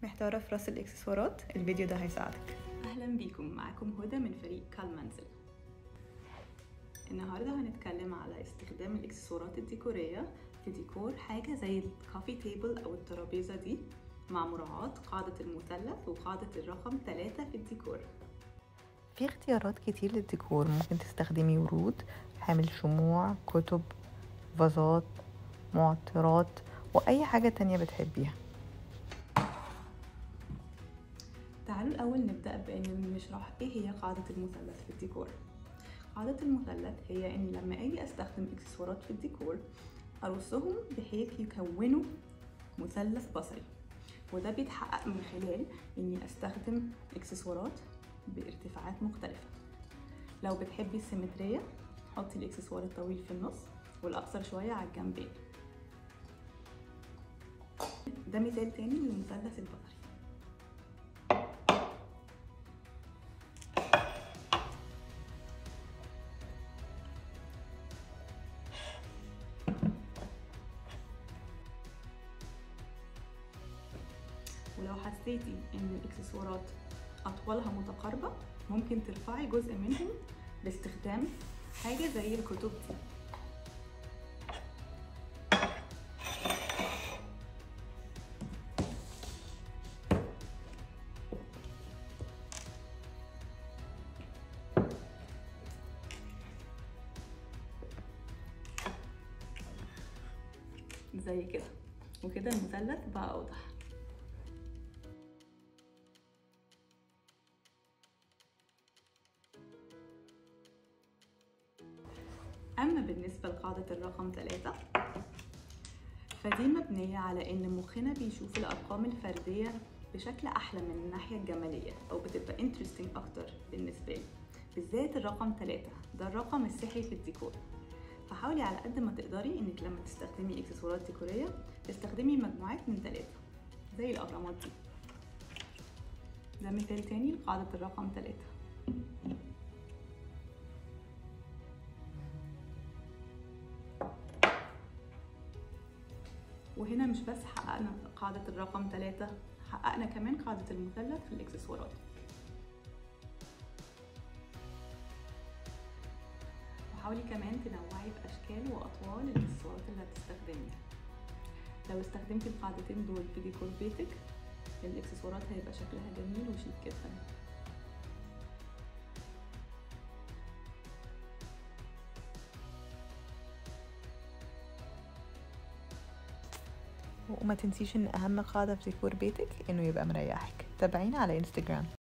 محتارة في راس الإكسسوارات؟ الفيديو ده هيساعدك. أهلا بيكم، معاكم هدى من فريق كالمنزل. النهاردة هنتكلم على استخدام الإكسسوارات الديكورية في ديكور حاجة زي الكافي تيبل أو الترابيزة دي، مع مراعاة قاعدة المثلث وقاعدة الرقم 3 في الديكور. في اختيارات كتير للديكور، ممكن تستخدمي ورود، حامل شموع، كتب، فازات، معطرات وأي حاجة تانية بتحبيها. تعالوا الأول نبدأ بأن نشرح إيه هي قاعدة المثلث في الديكور. قاعدة المثلث هي إني لما أجي أستخدم إكسسوارات في الديكور أرصهم بحيث يكونوا مثلث بصري، وده بيتحقق من خلال إني أستخدم إكسسوارات بارتفاعات مختلفة. لو بتحبي السيمترية حطي الإكسسوار الطويل في النص والأقصر شوية على الجنبين. ده مثال تاني للمثلث البصري. ولو حسيتي ان الاكسسوارات اطوالها متقاربة ممكن ترفعي جزء منهم باستخدام حاجة زي الكتب دي. زي كده، وكده المثلث بقى اوضح. أما بالنسبة لقاعدة الرقم 3 فدي مبنية على إن مخنا بيشوف الأرقام الفردية بشكل أحلى من الناحية الجمالية، أو بتبقى interesting أكتر بالنسبة لي، بالذات الرقم 3 ده الرقم السحري في الديكور. فحاولي على قد ما تقدري إنك لما تستخدمي إكسسوارات ديكورية تستخدمي مجموعات من 3 زي الأهرامات دي. ده مثال تاني لقاعدة الرقم 3. وهنا مش بس حققنا قاعدة الرقم 3، حققنا كمان قاعدة المثلث في الإكسسوارات. وحاولي كمان تنوعي في أشكال وأطوال الإكسسوارات اللي هتستخدميها. لو استخدمتي القاعدتين دول في ديكور بيتك الإكسسوارات هيبقى شكلها جميل وشيك جدا. وما تنسيش ان اهم قاعدة في ديكور بيتك انه يبقى مريحك. تابعينا على انستجرام.